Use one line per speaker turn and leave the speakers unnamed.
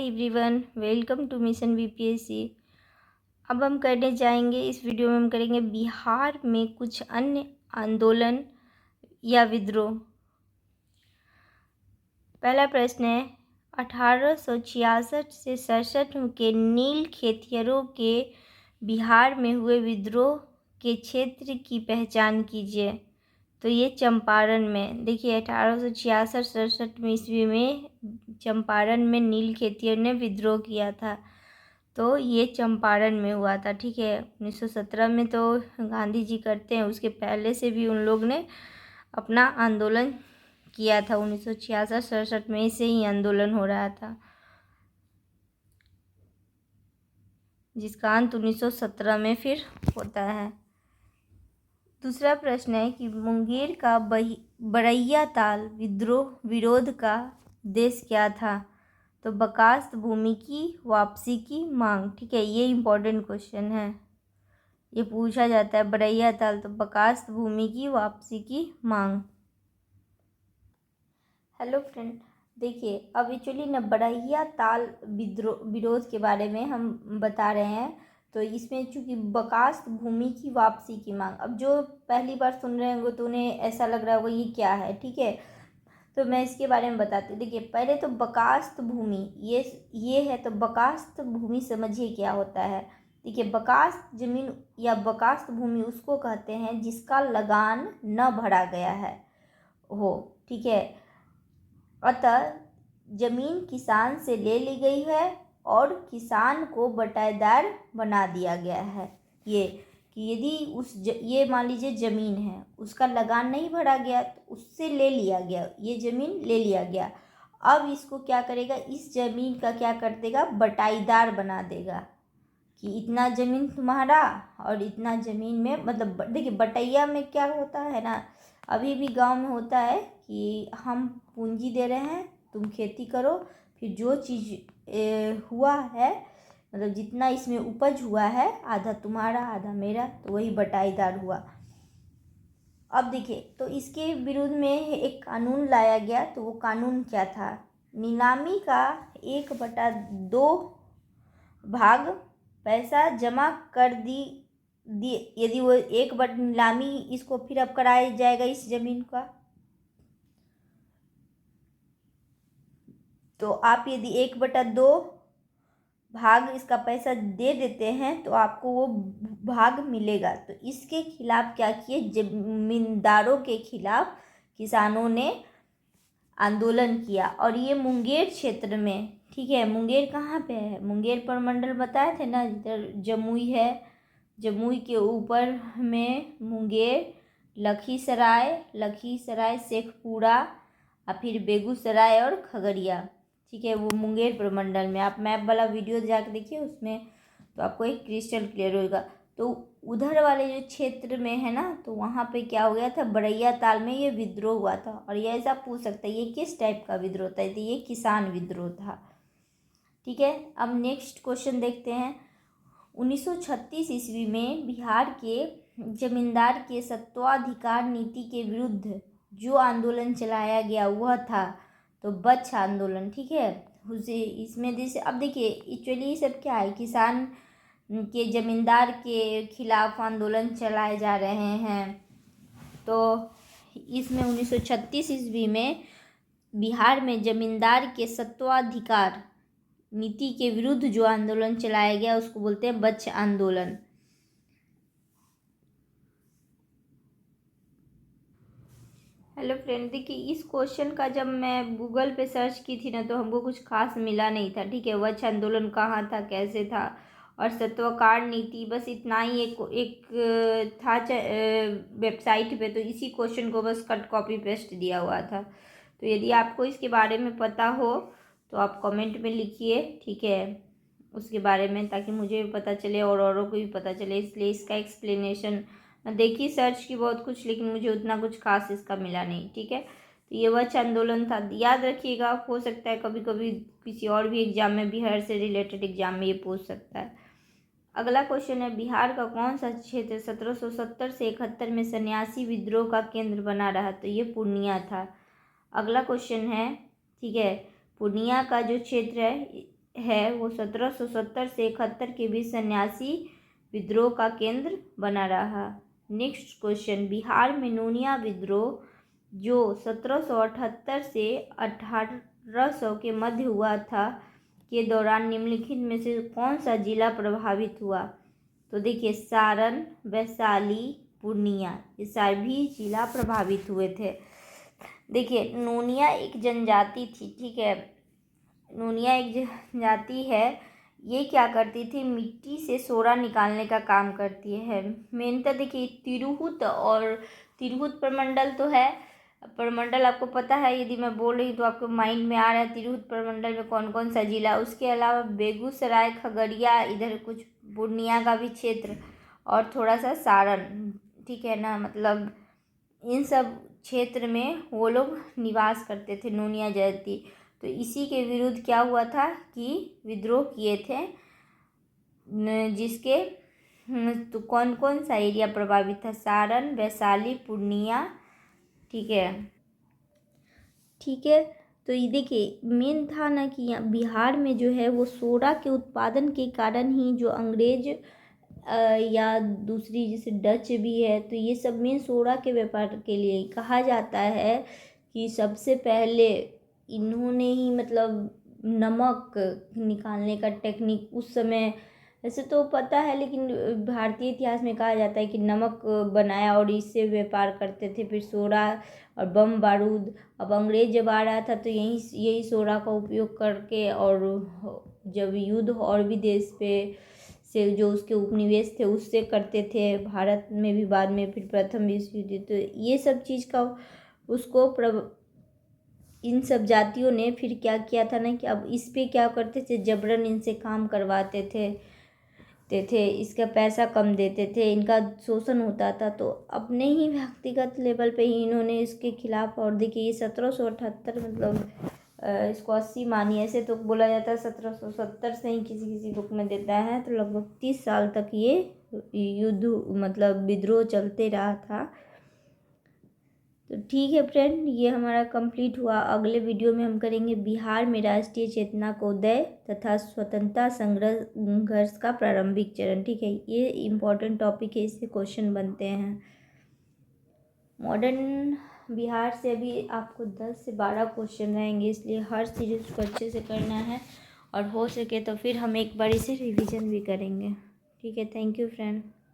Hi everyone, welcome to mission BPSC. अब हम करने जाएंगे, इस वीडियो में हम करेंगे बिहार में कुछ अन्य आंदोलन या विद्रोह। पहला प्रश्न है, 1866 से 67 के नील खेतिहरों के बिहार में हुए विद्रोह के क्षेत्र की पहचान कीजिए। तो ये चंपारण में, देखिए 1866 में ईस्वी में चंपारण में नील खेतिहर ने विद्रोह किया था। तो ये चंपारण में हुआ था। ठीक है, 1917 में तो गांधी जी करते हैं, उसके पहले से भी उन लोग ने अपना आंदोलन किया था। 1966-67 में से ही आंदोलन हो रहा था, जिसका अंत 1917 में फिर होता है। दूसरा प्रश्न है कि मुंगेर का बरैया ताल विरोध का उद्देश्य क्या था। तो बर्खास्त भूमि की वापसी की मांग। ठीक है, ये इम्पोर्टेंट क्वेश्चन है, ये पूछा जाता है। बरैया ताल तो बर्खास्त भूमि की वापसी की मांग। हेलो फ्रेंड, देखिए अब एक्चुअली न बरैया ताल विरोध के बारे में हम बता रहे हैं। तो इसमें चूँकि बर्खास्त भूमि की वापसी की मांग, अब जो पहली बार सुन रहे होंगे तो उन्हें ऐसा लग रहा होगा ये क्या है। ठीक है, तो मैं इसके बारे में बताती हूँ। देखिए पहले तो बर्खास्त भूमि ये है, तो बर्खास्त भूमि समझिए क्या होता है। देखिए बर्खास्त जमीन या बर्खास्त भूमि उसको कहते हैं जिसका लगान न भरा गया है हो। ठीक है, अतः जमीन किसान से ले ली गई है और किसान को बटाईदार बना दिया गया है। ये कि यदि ये मान लीजिए ज़मीन है, उसका लगान नहीं भरा गया तो उससे ले लिया गया, ये ज़मीन ले लिया गया। अब इसको क्या करेगा, इस ज़मीन का क्या कर देगा, बटाईदार बना देगा कि इतना ज़मीन तुम्हारा और इतना ज़मीन में, मतलब देखिए बटैया में क्या होता है ना, अभी भी गांव में होता है कि हम पूंजी दे रहे हैं, तुम खेती करो, फिर जो चीज़ हुआ है, मतलब जितना इसमें उपज हुआ है, आधा तुम्हारा आधा मेरा, तो वही बटाईदार हुआ। अब देखिए तो इसके विरुद्ध में एक कानून लाया गया। तो वो कानून क्या था, नीलामी का 1/2 भाग पैसा जमा कर दी यदि वो नीलामी इसको फिर अब कराया जाएगा इस जमीन का, तो आप यदि 1/2 भाग इसका पैसा दे देते हैं तो आपको वो भाग मिलेगा। तो इसके खिलाफ क्या किए, जमींदारों के खिलाफ किसानों ने आंदोलन किया। और ये मुंगेर क्षेत्र में, ठीक है, मुंगेर कहाँ पे है, मुंगेर प्रमंडल बताए थे ना, इधर जमुई है, जमुई के ऊपर में मुंगेर, लखीसराय, शेखपुरा और फिर बेगूसराय और खगड़िया। ठीक है, वो मुंगेर प्रमंडल में। आप मैप वाला वीडियो जाकर देखिए, उसमें तो आपको एक क्रिस्टल क्लियर होगा। तो उधर वाले जो क्षेत्र में है ना, तो वहाँ पे क्या हो गया था, बरैया ताल में ये विद्रोह हुआ था। और ये ऐसा पूछ सकता है ये किस टाइप का विद्रोह था, तो ये किसान विद्रोह था। ठीक है, अब नेक्स्ट क्वेश्चन देखते हैं। 1936 ईस्वी में बिहार के जमींदार के सत्वाधिकार नीति के विरुद्ध जो आंदोलन चलाया गया वह था तो बच्छ आंदोलन। ठीक है, उसे इसमें जैसे अब देखिए एक्चुअली ये सब क्या है, किसान के जमींदार के खिलाफ आंदोलन चलाए जा रहे हैं। तो इसमें 1936 ईस्वी में बिहार में जमींदार के सत्वाधिकार नीति के विरुद्ध जो आंदोलन चलाया गया उसको बोलते हैं बच्छ आंदोलन। हेलो फ्रेंड, देखिए इस क्वेश्चन का जब मैं गूगल पे सर्च की थी ना, तो हमको कुछ खास मिला नहीं था। ठीक है, बच्छ आंदोलन कहाँ था, कैसे था, और सत्वाधिकार नीति, बस इतना ही एक था वेबसाइट पे। तो इसी क्वेश्चन को बस कट कॉपी पेस्ट दिया हुआ था। तो यदि आपको इसके बारे में पता हो तो आप कमेंट में लिखिए, ठीक है, उसके बारे में, ताकि मुझे भी पता चले और औरों को भी पता चले। इसलिए इसका एक्सप्लेनेशन देखी, सर्च की बहुत कुछ, लेकिन मुझे उतना कुछ खास इसका मिला नहीं। ठीक है, तो ये बच्छ आंदोलन था, याद रखिएगा। हो सकता है कभी कभी किसी और भी एग्जाम में, बिहार से रिलेटेड एग्जाम में ये पूछ सकता है। अगला क्वेश्चन है, बिहार का कौन सा क्षेत्र 1770 से 71 में सन्यासी विद्रोह का केंद्र बना रहा। तो ये पूर्णिया था। अगला क्वेश्चन है, ठीक है, पूर्णिया का जो क्षेत्र है है वो 1770 से 71 के बीच सन्यासी विद्रोह का केंद्र बना रहा। नेक्स्ट क्वेश्चन, बिहार में नूनिया विद्रोह जो 1778 से 1800 के मध्य हुआ था के दौरान निम्नलिखित में से कौन सा जिला प्रभावित हुआ? तो देखिए, सारण, वैशाली, पूर्णिया, ये सभी जिला प्रभावित हुए थे। देखिए, नूनिया एक जनजाति थी, ठीक है। नूनिया एक जनजाति है। ये क्या करती थी, मिट्टी से सोरा निकालने का काम करती है। मेनतः देखिए, तिरहुत प्रमंडल तो है। प्रमंडल आपको पता है, यदि मैं बोल रही हूँ तो आपको माइंड में आ रहा है तिरहुत प्रमंडल में कौन कौन सा जिला। उसके अलावा बेगूसराय, खगड़िया, इधर कुछ पूर्णिया का भी क्षेत्र और थोड़ा सा सारण, ठीक है ना। मतलब इन सब क्षेत्र में वो लोग निवास करते थे, नूनिया जाति। तो इसी के विरुद्ध क्या हुआ था कि विद्रोह किए थे, जिसके तो कौन कौन सा एरिया प्रभावित था? सारण, वैशाली, पूर्णिया, ठीक है। तो ये देखिए, मेन था ना कि यहाँ बिहार में जो है वो सोडा के उत्पादन के कारण ही जो अंग्रेज या दूसरी जैसे डच भी है, तो ये सब मेन सोडा के व्यापार के लिए कहा जाता है कि सबसे पहले इन्होंने ही मतलब नमक निकालने का टेक्निक उस समय, वैसे तो पता है लेकिन भारतीय इतिहास में कहा जाता है कि नमक बनाया और इससे व्यापार करते थे। फिर सोडा और बम बारूद, अब अंग्रेज जब आ रहा था तो यही सोडा का उपयोग करके, और जब युद्ध और भी देश पे से जो उसके उपनिवेश थे उससे करते थे, भारत में भी बाद में फिर प्रथम विश्व युद्ध, तो ये सब चीज़ का उसको इन सब जातियों ने फिर क्या किया था ना कि अब इस पे क्या करते थे, जबरन इनसे काम करवाते थे, इसका पैसा कम देते थे, इनका शोषण होता था। तो अपने ही व्यक्तिगत लेवल पे ही इन्होंने इसके खिलाफ, और देखिए ये 1778 मतलब इसको 80 मानिए, ऐसे तो बोला जाता है 1770 से ही किसी किसी बुक में देता है, तो लगभग 30 साल तक ये युद्ध मतलब विद्रोह चलते रहा था। तो ठीक है फ्रेंड, ये हमारा कंप्लीट हुआ। अगले वीडियो में हम करेंगे बिहार में राष्ट्रीय चेतना का उदय तथा स्वतंत्रता संघर्ष का प्रारंभिक चरण, ठीक है। ये इम्पोर्टेंट टॉपिक है, इससे क्वेश्चन बनते हैं। मॉडर्न बिहार से अभी आपको 10 से 12 क्वेश्चन रहेंगे, इसलिए हर सीरीज को अच्छे से करना है, और हो सके तो फिर हम एक बार इसे रिवीजन भी करेंगे, ठीक है। Thank you friend.